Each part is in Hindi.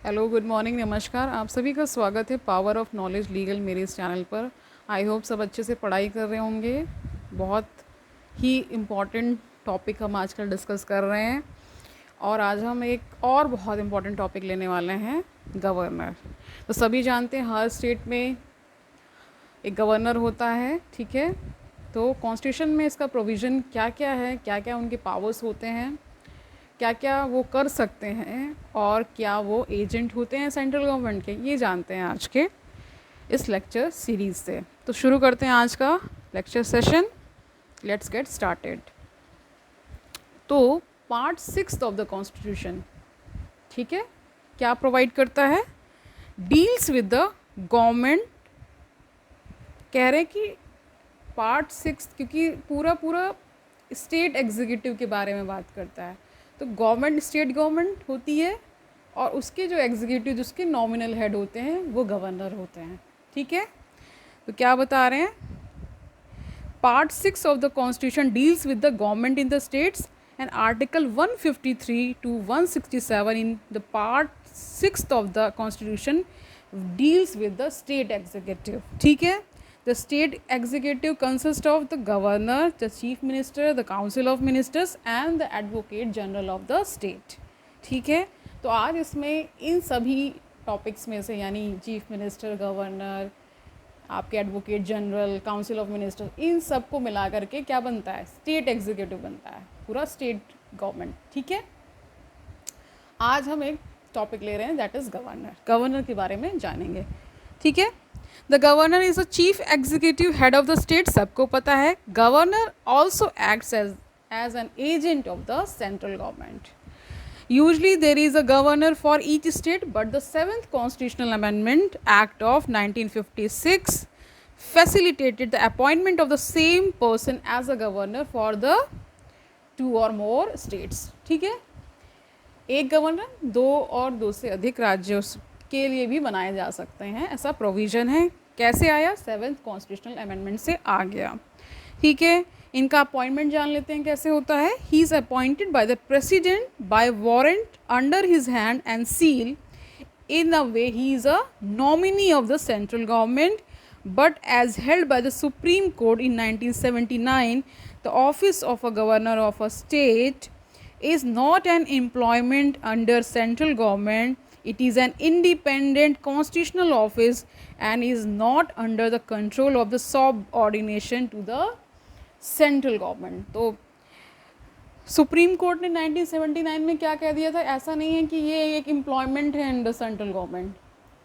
हेलो, गुड मॉर्निंग, नमस्कार। आप सभी का स्वागत है पावर ऑफ नॉलेज लीगल मेरे इस चैनल पर। आई होप सब अच्छे से पढ़ाई कर रहे होंगे। बहुत ही इम्पॉर्टेंट टॉपिक हम आजकल डिस्कस कर रहे हैं और आज हम एक और बहुत इम्पॉर्टेंट टॉपिक लेने वाले हैं, गवर्नर। तो सभी जानते हैं हर स्टेट में एक गवर्नर होता है, ठीक है। तो कॉन्स्टिट्यूशन में इसका प्रोविज़न क्या क्या है, क्या क्या उनके पावर्स होते हैं, क्या क्या वो कर सकते हैं और क्या वो एजेंट होते हैं सेंट्रल गवर्नमेंट के, ये जानते हैं आज के इस लेक्चर सीरीज़ से। तो शुरू करते हैं आज का lecture session. Let's get started. तो पार्ट 6 ऑफ द कॉन्स्टिट्यूशन, ठीक है, क्या प्रोवाइड करता है? Deals with the government. कह रहे हैं कि पार्ट 6 क्योंकि पूरा पूरा स्टेट एग्जीक्यूटिव के बारे में बात करता है। तो गवर्नमेंट, स्टेट गवर्नमेंट होती है और उसके जो एग्जीक्यूटिव, जिसके नॉमिनल हेड होते हैं, वो गवर्नर होते हैं, ठीक है। तो क्या बता रहे हैं? Part 6 of the constitution deals with the government in the states and article 153 to 167 in the part 6 of the constitution deals with the state executive, ठीक है। The state executive consists of the governor, the chief minister, the council of ministers and the advocate general of the state, ठीक है। तो आज इसमें इन सभी टॉपिक्स में से, यानी चीफ मिनिस्टर, गवर्नर, आपके advocate general, council of ministers, इन सब को मिला करके क्या बनता है? स्टेट एग्जीक्यूटिव बनता है, पूरा स्टेट गवर्नमेंट, ठीक है। आज हम एक टॉपिक ले रहे हैं, दैट इज़ गवर्नर। गवर्नर के बारे में जानेंगे, ठीक है। The governor is the chief executive head of the state, सबको पता है। Governor also acts as an agent of the central government. Usually there is a governor for each state, but the 7th Constitutional Amendment Act of 1956 facilitated the appointment of the same person as a governor for the 2 or more states, ठीक है। एक गवर्नर 2 और 2 से अधिक राज्यों के लिए भी बनाए जा सकते हैं, ऐसा प्रोविज़न है। कैसे आया? 7th कॉन्स्टिट्यूशनल अमेंडमेंट से आ गया, ठीक है। इनका अपॉइंटमेंट जान लेते हैं कैसे होता है। He is appointed by the president by warrant under his hand and seal in a way he is a nominee of the central government, but as held by the supreme Court in 1979 the office of a governor of a state is not an employment under central government. It is an independent constitutional office and is not under the control of the subordination to the central government. तो सुप्रीम कोर्ट ने 1979 में क्या कह दिया था? ऐसा नहीं है कि ये एक एम्प्लॉयमेंट है अंडर सेंट्रल गवर्नमेंट,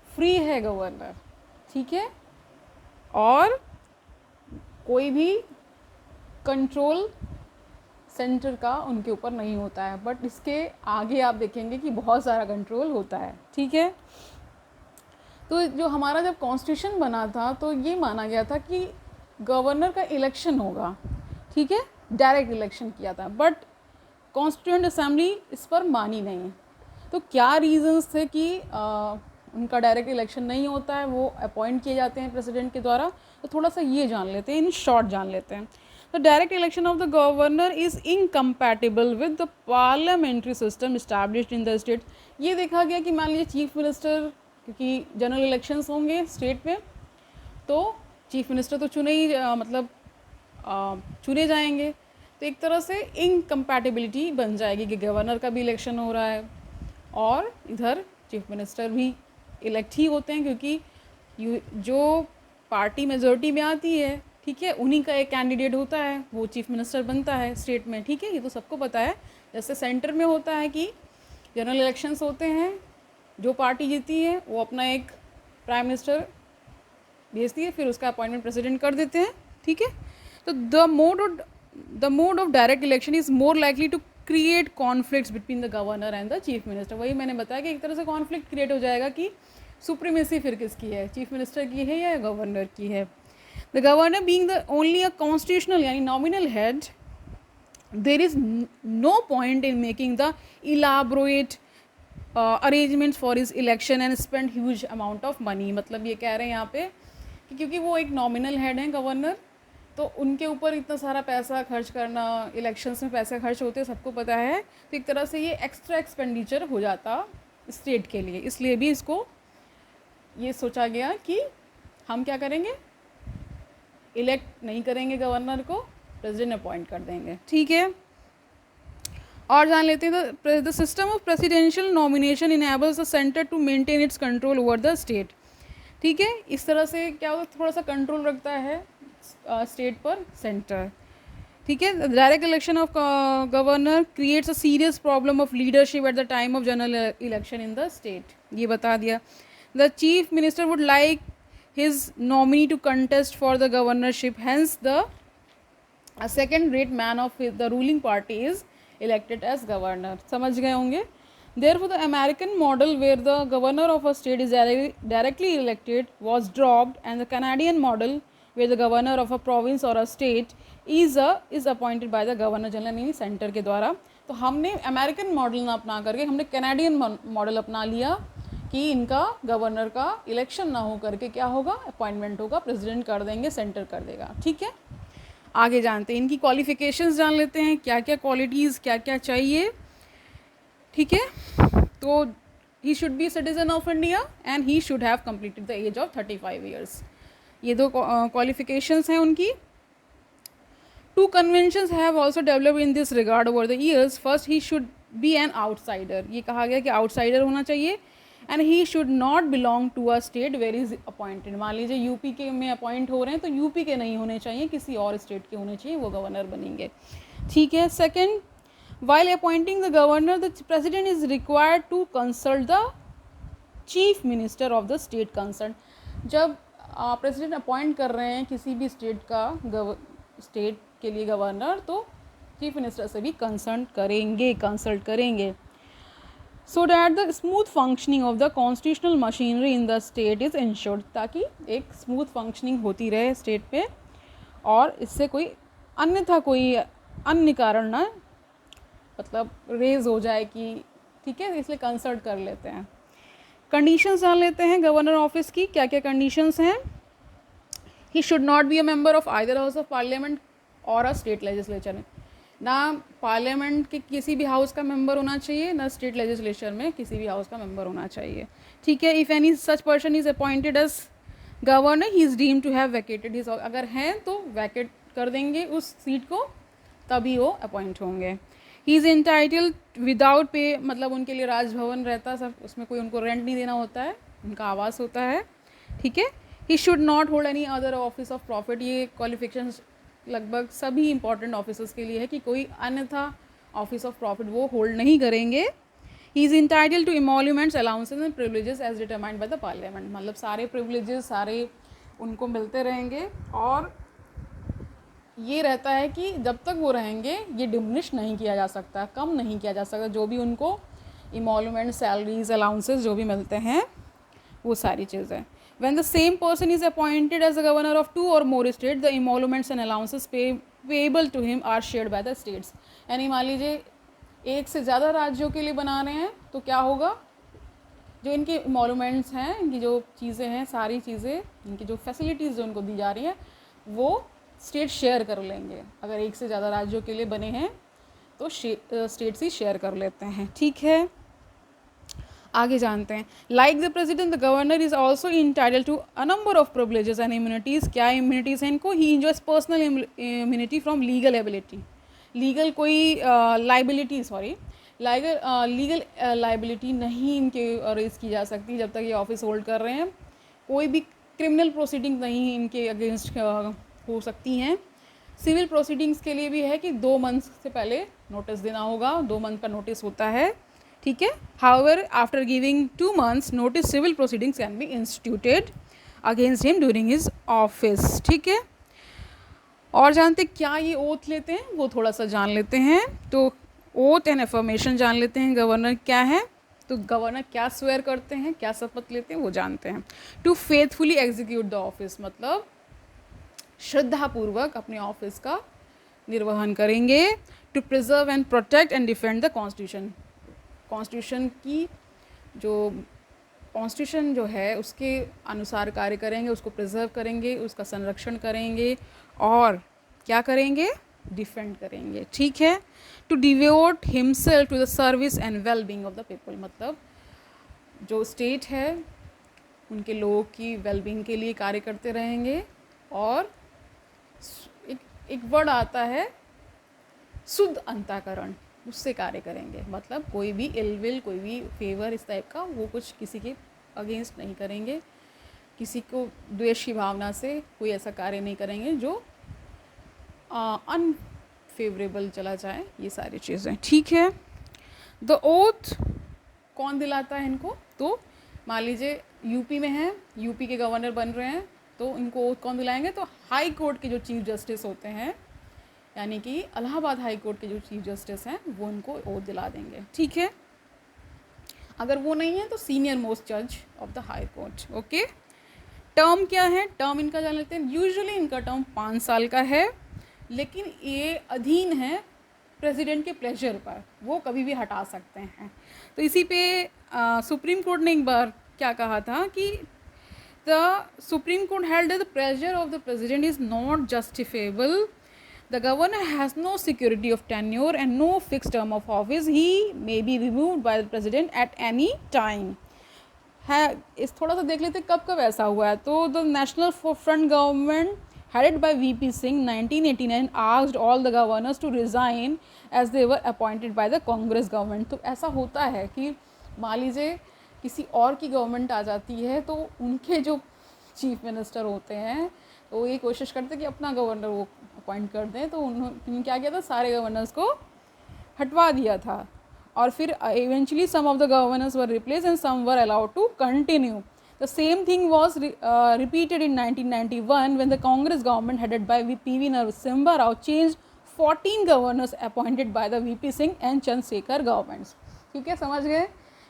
फ्री है गवर्नर, ठीक है। और कोई भी कंट्रोल सेंटर का उनके ऊपर नहीं होता है, बट इसके आगे आप देखेंगे कि बहुत सारा कंट्रोल होता है, ठीक है। तो जो हमारा जब कॉन्स्टिट्यूशन बना था तो ये माना गया था कि गवर्नर का इलेक्शन होगा, ठीक है, डायरेक्ट इलेक्शन किया था, बट कॉन्स्टिट्यूएंट असेंबली इस पर मानी नहीं। तो क्या रीजंस थे कि उनका डायरेक्ट इलेक्शन नहीं होता है, वो अपॉइंट किए जाते हैं प्रेसिडेंट के द्वारा। तो थोड़ा सा ये जान लेते हैं, इन शॉर्ट जान लेते हैं। The direct election of the governor is incompatible with the parliamentary system established in the state. ये देखा गया कि मान लीजिए चीफ मिनिस्टर, क्योंकि जनरल इलेक्शंस होंगे स्टेट में, तो चीफ मिनिस्टर तो चुने ही चुने जाएंगे। तो एक तरह से इनकम्पैटिबिलिटी बन जाएगी कि गवर्नर का भी इलेक्शन हो रहा है और इधर चीफ मिनिस्टर भी इलेक्ट ही होते हैं, क्योंकि जो पार्टी मेजॉरिटी में आती है, ठीक है, उन्हीं का एक कैंडिडेट होता है, वो चीफ मिनिस्टर बनता है स्टेट में, ठीक है। ये तो सबको पता है। जैसे सेंटर में होता है कि जनरल इलेक्शंस होते हैं, जो पार्टी जीती है वो अपना एक प्राइम मिनिस्टर भेजती है, फिर उसका अपॉइंटमेंट प्रेसिडेंट कर देते हैं, ठीक है। तो the mode of direct election is more likely to create conflicts between the governor and the chief minister. वही मैंने बताया कि एक तरह से कॉन्फ्लिक्ट क्रिएट हो जाएगा कि सुप्रीमेसी फिर किसकी है, चीफ मिनिस्टर की है या गवर्नर की है। The governor being the only a constitutional यानी nominal head, there is no point in making the elaborate arrangements for his election and spend huge amount of money। मतलब ये कह रहे हैं यहाँ पे कि क्योंकि वो एक nominal head हैं गवर्नर, तो उनके ऊपर इतना सारा पैसा खर्च करना, इलेक्शंस में पैसे खर्च होते हैं, सबको पता है। तो एक तरह से ये एक्स्ट्रा एक्सपेंडिचर हो जाता स्टेट के लिए, इसलिए भी इसको ये सोचा गया कि हम क्या करेंगे, इलेक्ट नहीं करेंगे गवर्नर को, प्रेसिडेंट अपॉइंट कर देंगे। ठीक है, और जान लेते हैं the system of presidential nomination enables the centre to maintain its control over the state. ठीक है, इस तरह से क्या होता है, थोड़ा सा कंट्रोल रखता है स्टेट पर सेंटर। ठीक है, direct election of governor creates a serious problem of leadership at the time of general election in the state, ये बता दिया। The chief minister would like his nominee to contest for the governorship, hence a second rate man of the ruling party is elected as governor। समझ गए होंगे। Therefore the American model where the governor of a state is directly elected was dropped, and the Canadian model where the governor of a province or a state is appointed by the governor general, यानी सेंटर के द्वारा। तो हमने अमेरिकन मॉडल ना अपना करके हमने कैनेडियन मॉडल अपना लिया कि इनका गवर्नर का इलेक्शन ना हो करके क्या होगा, अपॉइंटमेंट होगा, प्रेसिडेंट कर देंगे, सेंटर कर देगा। ठीक है, आगे जानते हैं, इनकी क्वालिफिकेशंस जान लेते हैं, क्या क्या क्वालिटीज़ क्या क्या चाहिए। ठीक है, तो he should be citizen of India and he should have completed the age of 35 years. ये दो क्वालिफिकेशंस हैं उनकी। Two conventions have also developed in this regard over the years. First, he should be an outsider, ये कहा गया कि आउटसाइडर होना चाहिए। And he should not belong to a state where is appointed. मान लीजिए यूपी के में अपॉइंट हो रहे हैं तो यूपी के नहीं होने चाहिए, किसी और स्टेट के होने चाहिए, वो गवर्नर बनेंगे। ठीक है, second, while appointing the governor the president is required to consult the chief minister of the state concern. जब प्रेसिडेंट अपॉइंट कर रहे हैं किसी भी स्टेट का स्टेट के लिए गवर्नर, तो चीफ मिनिस्टर से भी कंसल्ट करेंगे so that the smooth functioning of the constitutional machinery in the state is ensured, ताकि एक स्मूथ फंक्शनिंग होती रहे स्टेट पे और इससे कोई अन्य कारण ना मतलब रेज हो जाए कि ठीक है, इसलिए कंसल्ट कर लेते हैं। कंडीशंस जान लेते हैं गवर्नर ऑफिस की, क्या क्या कंडीशंस हैं। ही should not be a member of either house of parliament और अ स्टेट लेजिस्लेचर, ना पार्लियामेंट के किसी भी हाउस का मेंबर होना चाहिए, ना स्टेट लेजिस्लेचर में किसी भी हाउस का मेंबर होना चाहिए। ठीक है, if any such person is appointed as governor he is deemed to have vacated his, अगर हैं तो वैकेट कर देंगे उस सीट को, तभी वो अपॉइंट होंगे। He is entitled without pay, मतलब उनके लिए राजभवन रहता है सब, उसमें कोई उनको रेंट नहीं देना होता है, उनका आवास होता है। ठीक है, ही should not hold any other office of profit, ये क्वालिफिकेशंस लगभग सभी इंपॉर्टेंट ऑफिसर्स के लिए है कि कोई अन्यथा ऑफिस ऑफ प्रॉफिट वो होल्ड नहीं करेंगे। He is entitle to emoluments allowances and privileges as determined by the parliament, मतलब सारे प्रिविलेजेस सारे उनको मिलते रहेंगे और ये रहता है कि जब तक वो रहेंगे ये डिमिनिश नहीं किया जा सकता, कम नहीं किया जा सकता, जो भी उनको इमोल्यूमेंट सैलरीज अलाउंसेस जो भी मिलते हैं वो सारी चीज़ें। When the same person is appointed as the governor of two or more states, the emoluments and allowances payable to him are shared by the states। यानी मान लीजिए एक से ज़्यादा राज्यों के लिए बना रहे हैं तो क्या होगा, जो इनके emoluments हैं, इनकी जो चीज़ें हैं, सारी चीज़ें, इनकी जो फैसिलिटीज़ जो उनको दी जा रही हैं वो स्टेट शेयर कर लेंगे। अगर एक से ज़्यादा राज्यों के लिए बने हैं तो स्टेट्स ही शेयर कर लेते हैं। ठीक है, आगे जानते हैं। Like the president the governor is also entitled to a number of privileges and immunities. क्या इम्यूनिटीज़ हैं इनको? He enjoys personal immunity from legal ability, legal कोई लीगल लाइबिलिटी नहीं इनके रेज की जा सकती जब तक ये ऑफिस होल्ड कर रहे हैं। कोई भी क्रिमिनल प्रोसीडिंग नहीं इनके अगेंस्ट हो सकती हैं। सिविल प्रोसीडिंग्स के लिए भी है कि 2 मंथ से पहले नोटिस देना होगा, 2 मंथ का नोटिस होता है। ठीक है, however after giving 2 months notice civil proceedings can be instituted against him during his office. ठीक है, और जानते क्या ये ओथ लेते हैं वो थोड़ा सा जान लेते हैं। तो ओथ एंड एफर्मेशन जान लेते हैं गवर्नर क्या है। तो गवर्नर क्या स्वेयर करते हैं, क्या शपथ लेते हैं वो जानते हैं। To faithfully execute the office, मतलब श्रद्धापूर्वक अपने ऑफिस का निर्वहन करेंगे। To preserve and protect and defend the constitution, constitution की कॉन्स्टिट्यूशन जो है उसके अनुसार कार्य करेंगे, उसको प्रिजर्व करेंगे, उसका संरक्षण करेंगे और क्या करेंगे, डिफेंड करेंगे। ठीक है, to devote himself to the service and well being of the people, मतलब जो स्टेट है उनके लोगों की वेलबींग के लिए कार्य करते रहेंगे। और एक एक वर्ड आता है शुद्ध अंतःकरण, उससे कार्य करेंगे। मतलब कोई भी इलविल, कोई भी फेवर इस टाइप का वो कुछ किसी के अगेंस्ट नहीं करेंगे, किसी को द्वेष की भावना से कोई ऐसा कार्य नहीं करेंगे जो अनफेवरेबल चला जाए, ये सारी चीज़ें। ठीक है, द ओथ कौन दिलाता है इनको? तो मान लीजिए यूपी में है, यूपी के गवर्नर बन रहे हैं, तो इनको ओथ कौन दिलाएंगे? तो हाई कोर्ट के जो चीफ जस्टिस होते हैं, यानी कि इलाहाबाद हाई कोर्ट के जो चीफ जस्टिस हैं, वो इनको ओथ दिला देंगे। ठीक है, अगर वो नहीं है तो सीनियर मोस्ट जज of the high court. Okay, term क्या है? टर्म इनका जान लेते हैं। यूजुअली इनका टर्म 5 साल का है, लेकिन ये अधीन है प्रेसिडेंट के प्लेजर पर, वो कभी भी हटा सकते हैं। तो इसी पे सुप्रीम कोर्ट ने एक बार क्या कहा था कि the supreme court held the pleasure of the president is not justifiable. The governor has no security of tenure and no fixed term of office. He may be removed by the president at any time. है इस थोड़ा सा देख लेते कब कब ऐसा हुआ है। तो the national front government headed by VP Singh 1989 asked all the governors to resign as they were appointed by the Congress government. तो ऐसा होता है कि मान लीजिए किसी और की गवर्नमेंट आ जाती है तो उनके जो चीफ मिनिस्टर होते हैं तो वो ये कोशिश करते कि अपना गवर्नर वो अपॉइंट कर दें। तो उन्होंने क्या किया था, सारे गवर्नर्स को हटवा दिया था, और फिर eventually some of the governors were replaced and some were allowed to continue. The same thing was repeated in 1991 when the Congress government headed by P.V. Narasimha Rao changed 14 governors appointed by the V.P. Singh and Chandrasekhar governments. ठीक है, समझ गए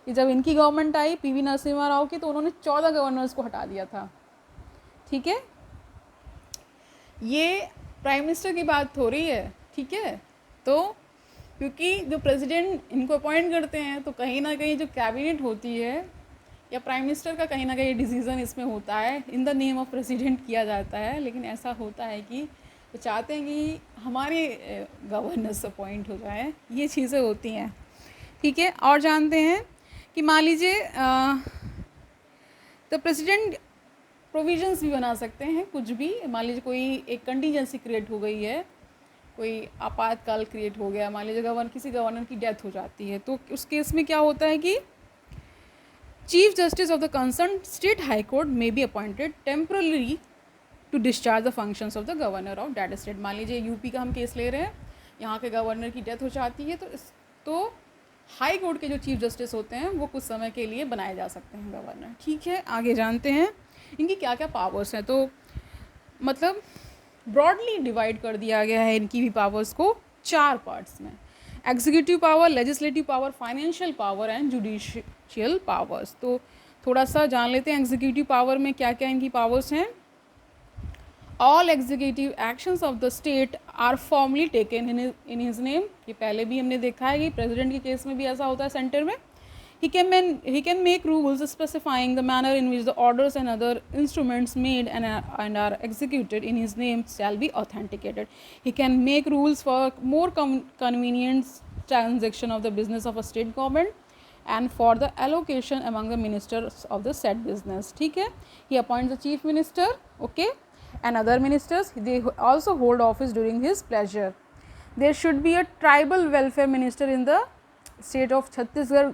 कि जब इनकी गवर्नमेंट आई पी.वी. नरसिम्हा राव की, तो उन्होंने 14 गवर्नर्स को हटा दिया था। ठीक है, ये प्राइम मिनिस्टर की बात हो रही है। ठीक है, तो क्योंकि जो प्रेसिडेंट इनको अपॉइंट करते हैं तो कहीं ना कहीं जो कैबिनेट होती है या प्राइम मिनिस्टर का कहीं ना कहीं डिसीज़न इसमें होता है, in the name of president किया जाता है। लेकिन ऐसा होता है कि वो चाहते हैं कि हमारे गवर्नर्स अपॉइंट हो जाए, ये चीज़ें होती हैं। ठीक है, और जानते हैं कि मान लीजिए द प्रेसिडेंट प्रोविजंस भी बना सकते हैं कुछ भी। मान लीजिए कोई एक कंटीजेंसी क्रिएट हो गई है, कोई आपातकाल क्रिएट हो गया, मान लीजिए किसी गवर्नर की डेथ हो जाती है, तो उस केस में क्या होता है कि chief justice of the concern state high court may be appointed temporary to discharge the functions of the governor of that state. मान लीजिए यूपी का हम केस ले रहे हैं, यहाँ के गवर्नर की डेथ हो जाती है, तो हाई कोर्ट के जो चीफ जस्टिस होते हैं वो कुछ समय के लिए बनाए जा सकते हैं गवर्नर। ठीक है, आगे जानते हैं इनकी क्या क्या पावर्स हैं। तो मतलब ब्रॉडली डिवाइड कर दिया गया है इनकी भी पावर्स को 4 पार्ट्स में: executive power, legislative power, financial power and judicial powers. तो थोड़ा सा जान लेते हैं एग्जीक्यूटिव पावर में क्या क्या इनकी पावर्स हैं। All executive actions of the state are formally taken in his name. ये पहले भी हमने देखा है कि प्रेसिडेंट के केस में भी ऐसा होता है सेंटर में। He can make rules specifying the manner in which the orders and other instruments made and are executed in his name shall be authenticated. He can make rules for more convenient transaction of the business of a state government and for the allocation among the ministers of the said business. ठीक है, he appoints the chief minister, okay, and other ministers. They also hold office during his pleasure. There should be a tribal welfare minister in the state of Chhattisgarh,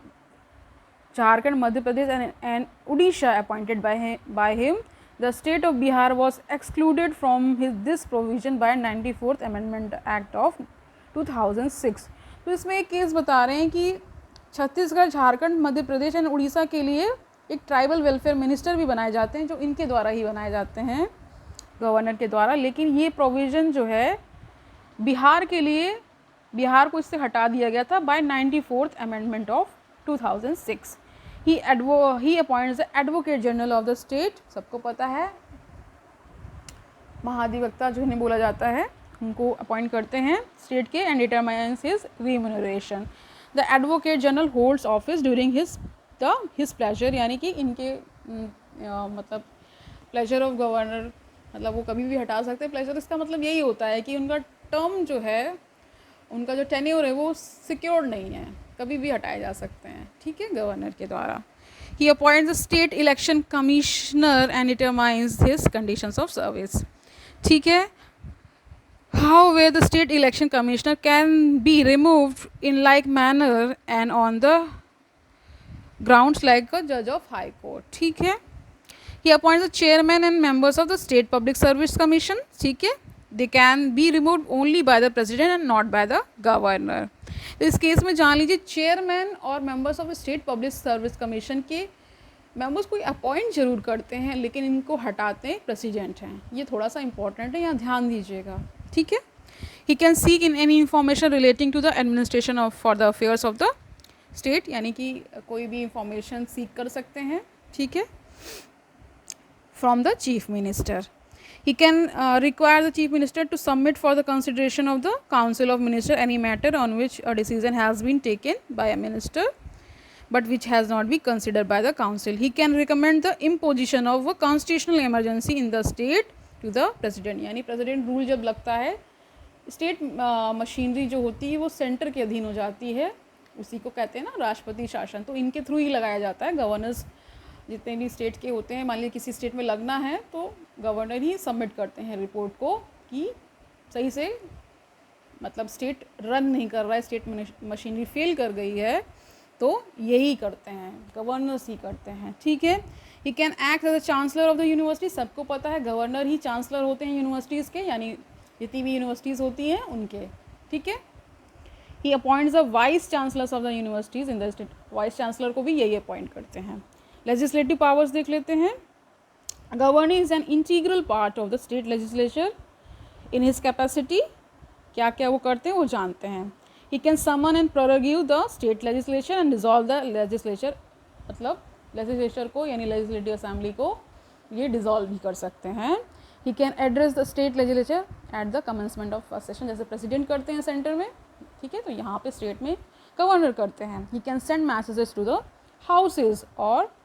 Jharkhand, Madhya Pradesh and Odisha appointed by him. The state of Bihar was excluded from this provision by 94th Amendment Act of 2006. तो इसमें एक केस बता रहे हैं कि छत्तीसगढ़, झारखंड, मध्य प्रदेश एंड उड़ीसा के लिए एक ट्राइबल वेलफेयर मिनिस्टर भी बनाए जाते हैं, जो इनके द्वारा ही बनाए जाते हैं, गवर्नर के द्वारा। लेकिन ये प्रोविज़न जो है बिहार के लिए, बिहार को इससे हटा दिया गया था bye 94th Amendment of 2006. He appoints the Advocate General of the state. सबको पता है महाधिवक्ता जो इन्हें बोला जाता है, उनको अपॉइंट करते हैं स्टेट के, and determines his remuneration. The advocate general holds office during his pleasure, यानी कि इनके मतलब प्लेजर ऑफ गवर्नर, मतलब वो कभी भी हटा सकते हैं प्लेजर। इसका मतलब यही होता है कि उनका टर्म जो है, उनका जो टेन्योर है वो सिक्योर्ड नहीं है, कभी भी हटाए जा सकते हैं। ठीक है, गवर्नर के द्वारा. He appoints the state election commissioner and determines his conditions of service. ठीक है. However, the state election commissioner can be removed in like manner and on the grounds like a judge of high court. ठीक है. He appoints the chairman and members of the state public service commission. ठीक है. They can be removed only by the president and not by the governor. तो इस केस में जान लीजिए चेयरमैन और members of state public service commission के मेंबर्स कोई अपॉइंट जरूर करते हैं लेकिन इनको हटाते हैं प्रेसिडेंट हैं. ये थोड़ा सा इंपॉर्टेंट है, यहाँ ध्यान दीजिएगा. ठीक है. He can seek in any information relating to the administration of for the affairs of the state, यानी कि कोई भी इंफॉर्मेशन सीक कर सकते हैं. ठीक है. From the chief minister. He can require the chief minister to submit for the consideration of the council of minister any matter on which a decision has been taken by a minister but which has not been considered by the council. He can recommend the imposition of a constitutional emergency in the state to the president. यानी president rule जब लगता है state मशीनरी जो होती है वो सेंटर के अधीन हो जाती है, उसी को कहते हैं ना राष्ट्रपति शासन. तो इनके थ्रू ही लगाया जाता है. गवर्नर्स जितने भी स्टेट के होते हैं, मान लीजिए किसी स्टेट में लगना है तो गवर्नर ही सबमिट करते हैं रिपोर्ट को कि सही से मतलब स्टेट रन नहीं कर रहा है, स्टेट मशीनरी फेल कर गई है, तो यही करते हैं, गवर्नर्स ही करते हैं. ठीक है. He can act as the chancellor of the university. सबको पता है गवर्नर ही चांसलर होते हैं यूनिवर्सिटीज़ के, यानी जितनी भी यूनिवर्सिटीज़ होती हैं उनके. ठीक है. He appoints the vice chancellors of the universities in the state. Vice chancellor को भी यही अपॉइंट करते हैं. लेजिस्लेटिव पावर्स देख लेते हैं. Governor is an integral part of the state legislature in his capacity. क्या क्या वो करते हैं वो जानते हैं. He can summon and prorogate the state legislature and dissolve the legislature. मतलब लेजिस्लेचर को यानी लेजिस्लेटिव असेंबली को ये डिसॉल्व भी कर सकते हैं. He can address the state legislature at the commencement of first session, जैसे प्रेसिडेंट करते हैं सेंटर में. ठीक है. तो यहाँ पे स्टेट में गवर्नर करते हैं. He can send messages to the houses और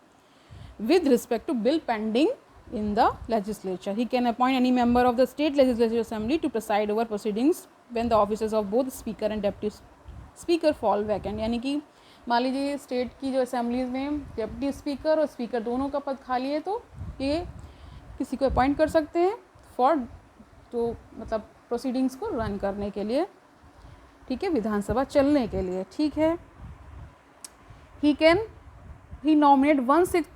with respect to bill pending in the legislature. He can appoint any member of the state legislative assembly to preside over proceedings when the offices of both speaker and deputy speaker fall vacant. यानी कि मान लीजिए स्टेट की जो असेंबलीज में डेप्टी स्पीकर और स्पीकर दोनों का पद खाली है तो ये किसी को अपॉइंट कर सकते हैं फॉर तो मतलब प्रोसीडिंग्स को रन करने के लिए. ठीक है. विधानसभा चलने के लिए. ठीक है. he nominate 1/6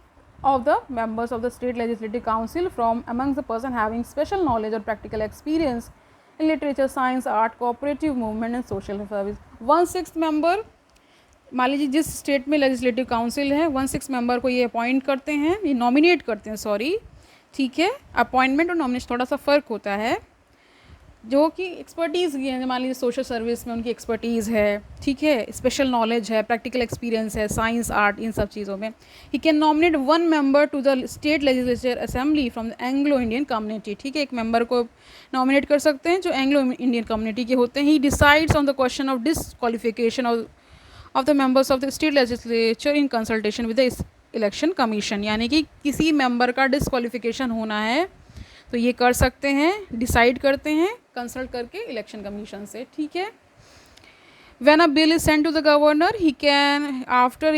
of the members of the state legislative council from among the person having special knowledge or practical experience in literature, science, art, cooperative movement and social service. 1/6 member मान लीजिए जिस स्टेट में लेजिस्लेटिव काउंसिल है 1/6 मेंबर को ये अपॉइंट करते हैं, ये नॉमिनेट करते हैं. सॉरी. ठीक है. अपॉइंटमेंट और नॉमिनेशन थोड़ा सा फ़र्क होता है. जो कि एक्सपर्टीज़ की है, मान लीजिए सोशल सर्विस में उनकी एक्सपर्टीज़ है. ठीक है. स्पेशल नॉलेज है, प्रैक्टिकल एक्सपीरियंस है, साइंस, आर्ट, इन सब चीज़ों में. He can nominate 1 member to the state legislature assembly from the Anglo Indian community. ठीक है. एक मेंबर को नॉमिनेट कर सकते हैं जो एंग्लो इंडियन कम्युनिटी के होते हैं. He decides on the question of disqualification of the members of the state legislature in consultation with the election commission. यानी कि किसी मेंबर का डिसक्वालिफिकेशन होना है तो ये कर सकते हैं, डिसाइड करते हैं कंसल्ट करके इलेक्शन कमीशन से. ठीक है. When a bill is sent to the governor he can after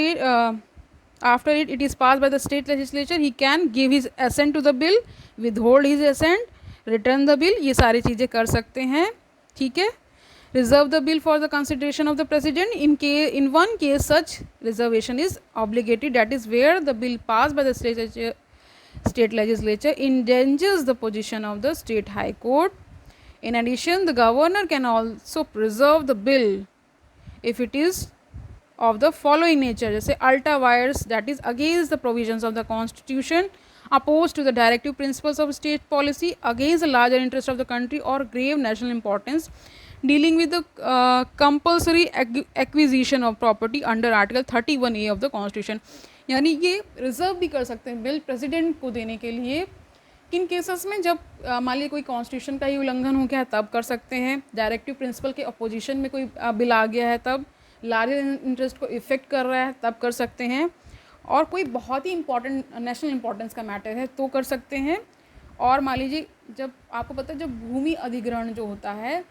it is pass by the state legislature he can give his assent to the bill, withhold his assent, return the bill. ये सारी चीज़ें कर सकते हैं. ठीक है. Reserve the bill for the consideration of the president. In one case such reservation is obligated, that is where the bill pass by the state legislature endangers the position of the state high court. In addition, the governor can also preserve the bill if it is of the following nature, जैसे ultra vires, that is against the provisions of the constitution, opposed to the directive principles of state policy, against the larger interest of the country, or grave national importance, dealing with the compulsory acquisition of property under article 31A of the constitution. यानी ये रिजर्व भी कर सकते हैं बिल प्रेसिडेंट को देने के लिए किन केसेस में, जब मान लीजिए कोई कॉन्स्टिट्यूशन का ही उल्लंघन हो गया है तब कर सकते हैं, डायरेक्टिव प्रिंसिपल के अपोजिशन में कोई बिल आ गया है तब, लार्जर इंटरेस्ट को इफेक्ट कर रहा है तब कर सकते हैं, और कोई बहुत ही इंपॉर्टेंट नेशनल इंपॉर्टेंस का मैटर है तो कर सकते हैं. और मान लीजिए जब आपको पता है जब भूमि अधिग्रहण जो होता है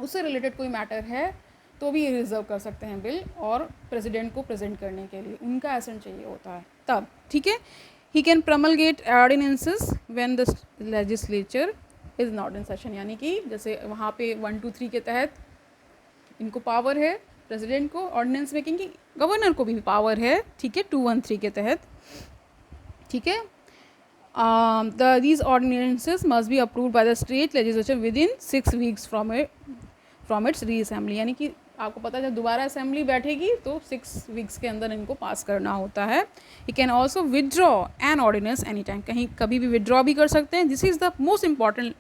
उससे रिलेटेड कोई मैटर है तो भी रिजर्व कर सकते हैं बिल, और प्रेसिडेंट को प्रेजेंट करने के लिए उनका एसेंट चाहिए होता है. तब, ठीक है। He can promulgate ordinances when the legislature is not in session, यानी कि जैसे वहाँ पे 1, 2, 3 के तहत इनको पावर है प्रेसिडेंट को ऑर्डिनेंस मेकिंग की, गवर्नर को भी पावर है, ठीक है, 213 के तहत, ठीक है। These ordinances must be approved by the state legislature within 6 weeks from its reassembly, यानी कि आपको पता है जब दोबारा असेंबली बैठेगी तो 6 वीक्स के अंदर इनको पास करना होता है। He can also withdraw an ordinance any time, कहीं कभी भी विदड्रॉ भी कर सकते हैं। This is the most important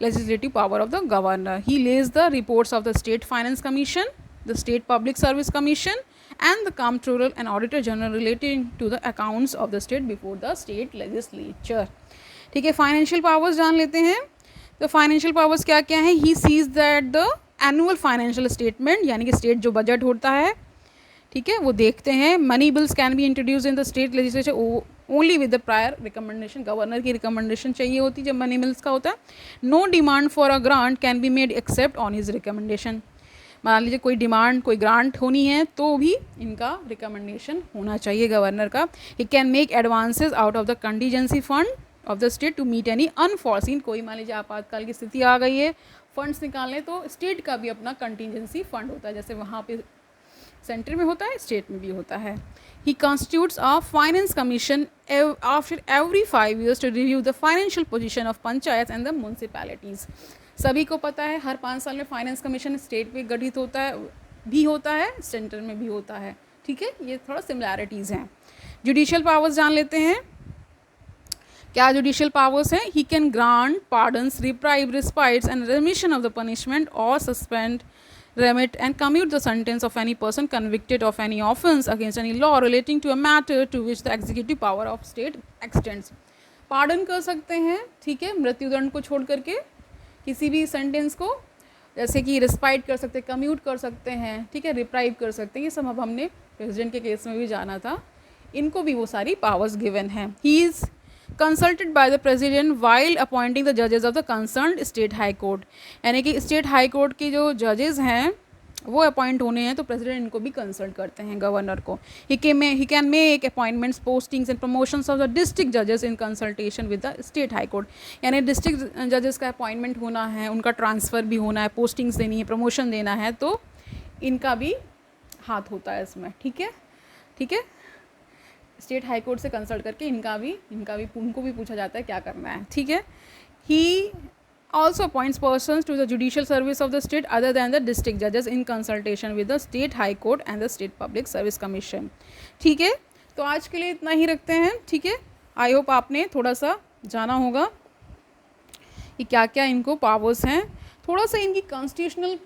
legislative power of the governor. He lays the reports of the State Finance Commission, the State Public Service Commission, and the Comptroller and Auditor General relating to the accounts of the state before the state legislature. ठीक है, फाइनेंशियल पावर्स जान लेते हैं। तो फाइनेंशियल पावर्स क्या क्या हैं? He sees that the annual financial statement, यानी कि स्टेट जो बजट होता है, ठीक है, वो देखते हैं। Money bills can be introduce in the state legislature only with the prior recommendation, governor की रिकमेंडेशन चाहिए होती है जब मनी बिल्स का होता है। No demand for a grant can be made except on his recommendation, मान लीजिए कोई डिमांड, कोई ग्रांट होनी है तो भी इनका रिकमेंडेशन होना चाहिए गवर्नर का। He can make advances out of the contingency fund of the state to meet any unforeseen, कोई मान लीजिए आपातकाल की स्थिति आ गई है, फंड्स निकालने, तो स्टेट का भी अपना कंटीजेंसी फंड होता है, जैसे वहाँ पे सेंटर में होता है, स्टेट में भी होता है। He constitutes a finance commission after every 5 years to review the financial position of panchayat and the municipalities. सभी को पता है हर 5 साल में फाइनेंस कमीशन स्टेट पे गठित होता है, सेंटर में भी होता है, ठीक है, ये थोड़ा सिमिलैरिटीज़ हैं। जुडिशियल पावर्स जान लेते हैं, क्या जुडिशियल पावर्स हैं? He can grant pardons, reprieve, रिस्पाइट्स and remission of the punishment और suspend, remit and commute the sentence of any person convicted of any offence against any law relating to a matter to which the executive power of state extends. Pardon कर सकते हैं, ठीक है, मृत्युदंड को छोड़ करके किसी भी सेंटेंस को, जैसे कि रिस्पाइट कर सकते हैं, कम्यूट कर सकते हैं, ठीक है, रिप्राइव कर सकते हैं, ये सब अब हमने प्रेसिडेंट के केस में भी जाना था, इनको भी वो सारी पावर्स गिवन हैं। He is consulted by the president while appointing the जजेस of the concerned state high court, यानी कि स्टेट हाई कोर्ट की जो जजेस हैं वो अपॉइंट होने हैं तो प्रेसिडेंट इनको भी कंसल्ट करते हैं, गवर्नर को। He can make appointments, postings and promotions of the district जजेस in consultation with the state high court, यानी डिस्ट्रिक्ट जजेस का अपॉइंटमेंट होना है, उनका ट्रांसफ़र भी होना है, पोस्टिंग्स देनी है, प्रमोशन देना है, तो इनका भी हाथ होता है इसमें, ठीक है, ठीक है। स्टेट हाई कोर्ट से कंसल्ट करके उनको भी पूछा जाता है क्या करना है, ठीक है। ही also appoints persons to the judicial service of the state other than the district judges in consultation with the state high court and the state public service commission, ठीक है। तो आज के लिए इतना ही रखते हैं, ठीक है। आई होप आपने थोड़ा सा जाना होगा कि क्या क्या इनको पावर्स हैं, थोड़ा सा इनकी कॉन्स्टिट्यूशनल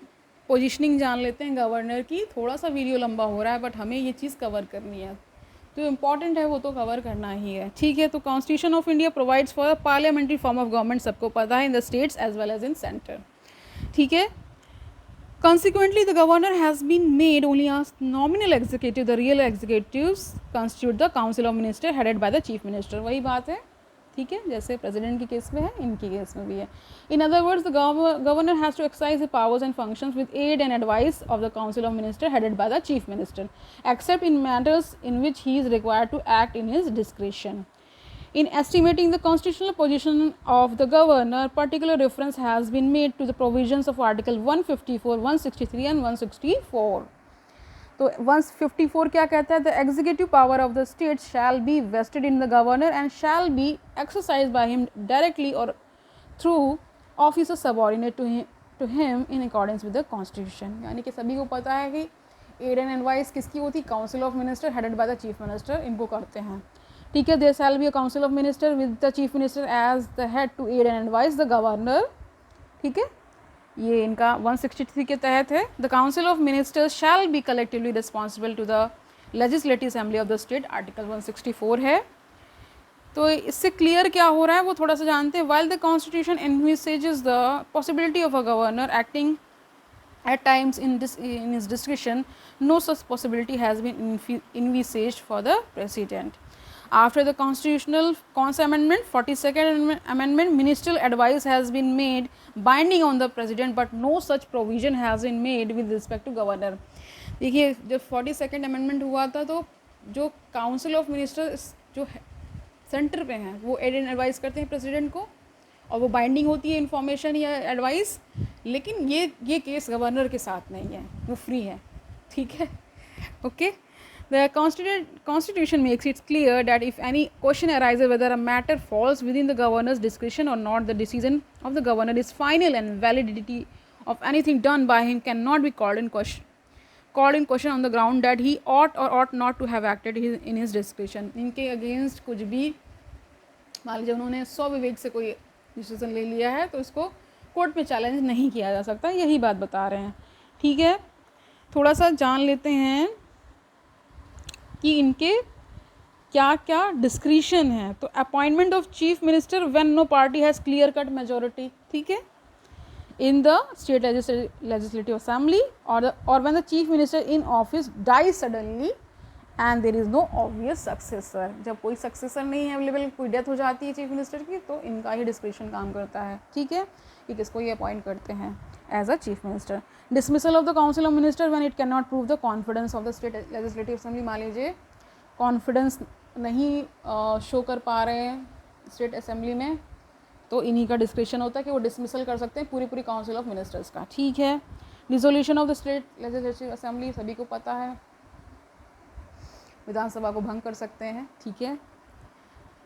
पोजीशनिंग जान लेते हैं गवर्नर की। थोड़ा सा वीडियो लंबा हो रहा है बट हमें ये चीज़ कवर करनी है, तो इम्पॉर्टेंट है वो तो कवर करना ही है, ठीक है। तो constitution of India provides for a parliamentary form of government, सबको पता है, in the states as well as in centre, ठीक है। Consequently, the governor has been made only a nominal executive. The real executives constitute the council of minister headed by the chief minister. वही बात है, ठीक है, जैसे प्रेसिडेंट के केस में है, इनके केस में भी है। In other words, the governor has to exercise the powers and functions with aid and advice of the council of minister headed by the chief minister, except in matters in which he is required to act in his discretion. In estimating the constitutional position of the governor, particular reference has been made to the provisions of Article 154, 163 and 164. तो 154 क्या कहता है? The executive power of the state shall be vested in the governor and shall be exercised by him directly or through officers subordinate to him in accordance with the constitution. यानी कि सभी को पता है कि एड एंड एडवाइस किसकी होती? Council of minister headed by the chief minister, इनको करते हैं, ठीक है। There shall be a council of minister with the chief minister as the head to aid and advice the governor, ठीक है, ये इनका 163 के तहत है। The council of ministers shall be collectively responsible to the legislative assembly of the state, article 164 है। तो इससे क्लियर क्या हो रहा है वो थोड़ा सा जानते हैं। While the constitution envisages the possibility of a governor acting at times in his discretion, no such possibility has been envisaged for the president. After the constitutional amendment, 42nd amendment, ministerial advice has been made binding on the president, but no such provision has been made with respect to governor. देखिए जब 42nd amendment हुआ था तो जो काउंसिल ऑफ मिनिस्टर्स जो सेंटर पे हैं वो एड एंड एडवाइस करते हैं प्रेसिडेंट को, और वो बाइंडिंग होती है इन्फॉर्मेशन या एडवाइस। लेकिन ये केस गवर्नर के साथ नहीं है, वो फ्री है, ठीक है, okay. The Constitution makes it clear that if any question arises whether a matter falls within the governor's discretion or not, the decision of the governor is final and validity of anything done by him cannot be called in question on the ground that he ought or ought not to have acted in his discretion. इनके अगेंस्ट कुछ भी मान लीजिए उन्होंने स्वविवेक से कोई डिसीजन ले लिया है तो इसको कोर्ट में चैलेंज नहीं किया जा सकता, यही बात बता रहे हैं, ठीक है। थोड़ा सा जान लेते हैं कि इनके क्या क्या डिस्क्रिशन है। तो appointment of chief minister when no party has clear cut majority, ठीक है, in the state legislative assembly, और when the chief minister in office dies suddenly and there is no obvious successor. जब कोई सक्सेसर नहीं है अवेलेबल, कोई डेथ हो जाती है चीफ मिनिस्टर की, तो इनका ही डिस्क्रिप्शन काम करता है, ठीक है, कि किसको ये अपॉइंट करते हैं as a chief minister. Dismissal of the council of minister when it can not prove the confidence of the state legislative assembly. मान लीजिए कॉन्फिडेंस नहीं शो कर पा रहे हैं स्टेट असेंबली में, तो इन्हीं का डिस्क्रिप्शन होता है कि वो डिसमिसल कर सकते हैं पूरी काउंसिल ऑफ मिनिस्टर्स का, ठीक है। Dissolution of the state legislative assembly सभी को पता है, विधानसभा को भंग कर सकते हैं, ठीक है।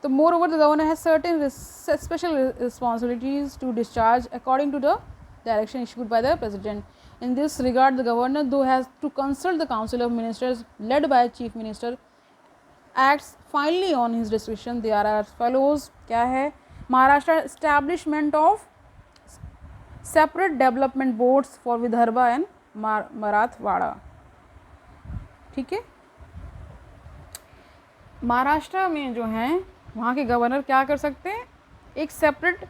तो moreover the governor has certain special responsibilities to discharge according to the direction issued by the president. In this regard, the governor, though has to consult the council of ministers led by chief minister, acts finally on his discretion. There are as follows. क्या है? Maharashtra establishment of separate development boards for Vidarbha and Marathwada, ठीक है। महाराष्ट्र में जो हैं वहाँ के गवर्नर क्या कर सकते हैं, एक सेपरेट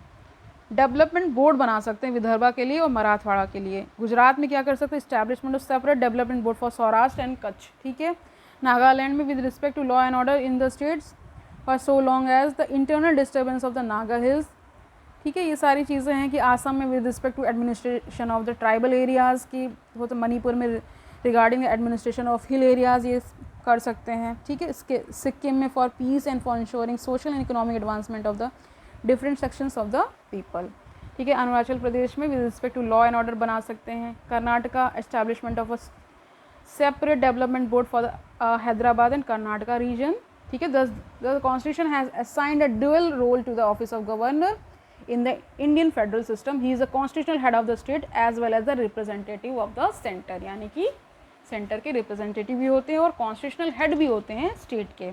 डेवलपमेंट बोर्ड बना सकते हैं विदर्भा के लिए और मराठवाड़ा के लिए। गुजरात में क्या कर सकते हैं, establishment of separate development board for Saurashtra and Kutch, ठीक है। नागालैंड में with respect to law and order in the states for so long as the internal disturbance of the Naga hills, ठीक है। ये सारी चीज़ें हैं कि आसाम में with respect to administration of the tribal areas की, वो तो मणिपुर में regarding administration of hill areas ये कर सकते हैं, ठीक है। इसके सिक्किम में for peace and for ensuring social and economic advancement of the different sections of the people, ठीक है। अरुणाचल प्रदेश में with respect to law and order बना सकते हैं। Karnataka establishment of a separate development board for the Hyderabad and Karnataka region, ठीक है। The constitution has assigned a dual role to the office of governor in the Indian federal system. He is the constitutional head of the state as well as the representative of the center, यानी कि सेंटर के रिप्रेजेंटेटिव भी होते हैं और कॉन्स्टिट्यूशनल हेड भी होते हैं स्टेट के।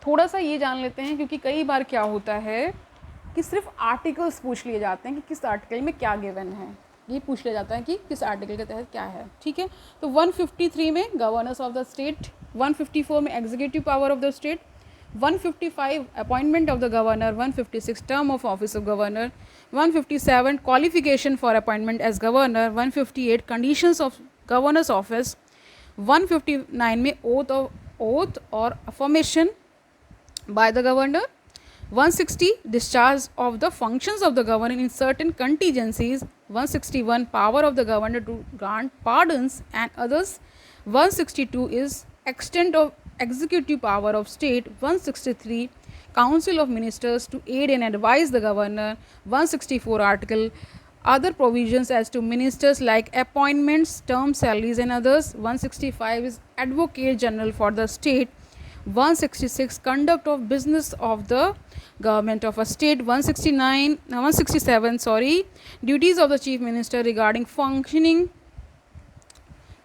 थोड़ा सा ये जान लेते हैं क्योंकि कई बार क्या होता है कि सिर्फ आर्टिकल्स पूछ लिए जाते हैं कि किस आर्टिकल में क्या गिवन है, ये पूछ लिया जाता है कि किस आर्टिकल के तहत क्या है, ठीक है। तो 153 में गवर्नर्स ऑफ द स्टेट, 154 में executive power of the state, 155 appointment of the governor, 156 term of office of governor, 157 qualification for appointment as governor, 158 conditions of governor's office, 159 में ओथ और affirmation by the governor, 160 discharge of the functions of the governor in certain contingencies, 161 power of the governor to grant pardons and others, 162 is extent of executive power of state, 163 council of ministers to aid and advise the governor, 164 article other provisions as to ministers like appointments, term salaries and others, 165 is advocate general for the state, 166 conduct of business of the government of a state, 167 duties of the chief minister regarding functioning,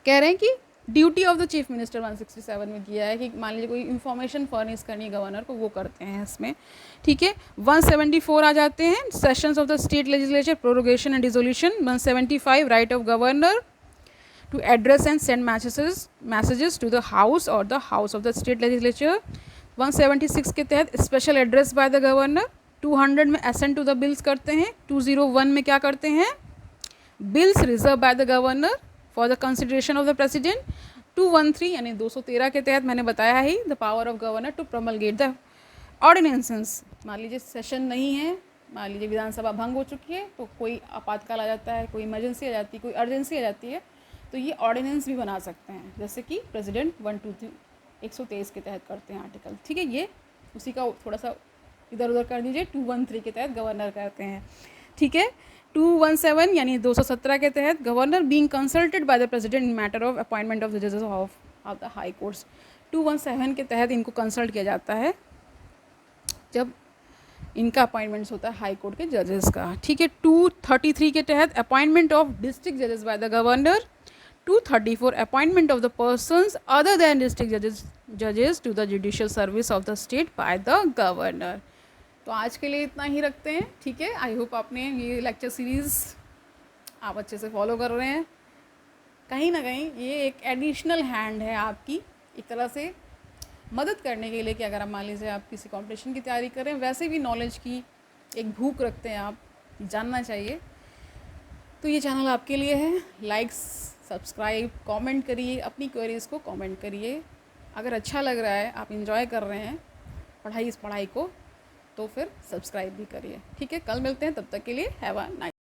कह रहे हैं कि duty of the chief minister 167 में दिया है कि मान लीजिए कोई इन्फॉर्मेशन फर्निश करनी गवर्नर को, वो करते हैं इसमें, ठीक है। 174 आ जाते हैं sessions of the state legislature, prorogation and dissolution, 175 right of governor to address and send messages to the house or the house of the state legislature, 176 के तहत special address bye the governor, 200 में असेंट टू द बिल्स करते हैं, 201 में क्या करते हैं, bills reserve by the governor for the consideration of the president, 213 यानी 213 के तहत मैंने बताया ही the power of governor to promulgate the ordinances. मान लीजिए सेशन नहीं है, मान लीजिए विधानसभा भंग हो चुकी है, तो कोई आपातकाल आ जाता है, कोई इमरजेंसी आ जाती है, कोई अर्जेंसी आ जाती है, तो ये ऑर्डिनेंस भी बना सकते हैं, जैसे कि प्रेसिडेंट 123 123 के तहत करते हैं आर्टिकल, ठीक है। ये उसी का थोड़ा सा इधर उधर कर दीजिए, 213 के तहत गवर्नर करते हैं, ठीक है। 217 यानी 217 के तहत governor being consulted by the president in matter of appointment of the जजेस ऑफ द हाई कोर्ट्स। 217 के तहत इनको कंसल्ट किया जाता है जब इनका अपॉइंटमेंट्स होता है हाई कोर्ट के जजेस का, ठीक है। 233 के तहत अपॉइंटमेंट ऑफ डिस्ट्रिक्ट जजेस by the governor. 234 appointment of the persons other than district जजेस to the judicial service of the state by the governor. तो आज के लिए इतना ही रखते हैं, ठीक है। आई होप आपने ये लेक्चर सीरीज़ आप अच्छे से फॉलो कर रहे हैं। कहीं ना कहीं ये एक एडिशनल हैंड है आपकी, एक तरह से मदद करने के लिए कि अगर आप मान लीजिए आप किसी कॉम्पिटिशन की तैयारी कर रहे हैं, वैसे भी नॉलेज की एक भूख रखते हैं आप, जानना चाहिए, तो ये चैनल आपके लिए है। लाइक्स, सब्सक्राइब, कमेंट करिए, अपनी क्वेरीज़ को कमेंट करिए। अगर अच्छा लग रहा है, आप इन्जॉय कर रहे हैं इस पढ़ाई को, तो फिर सब्सक्राइब भी करिए, ठीक है। कल मिलते हैं, तब तक के लिए हैव अ नाइस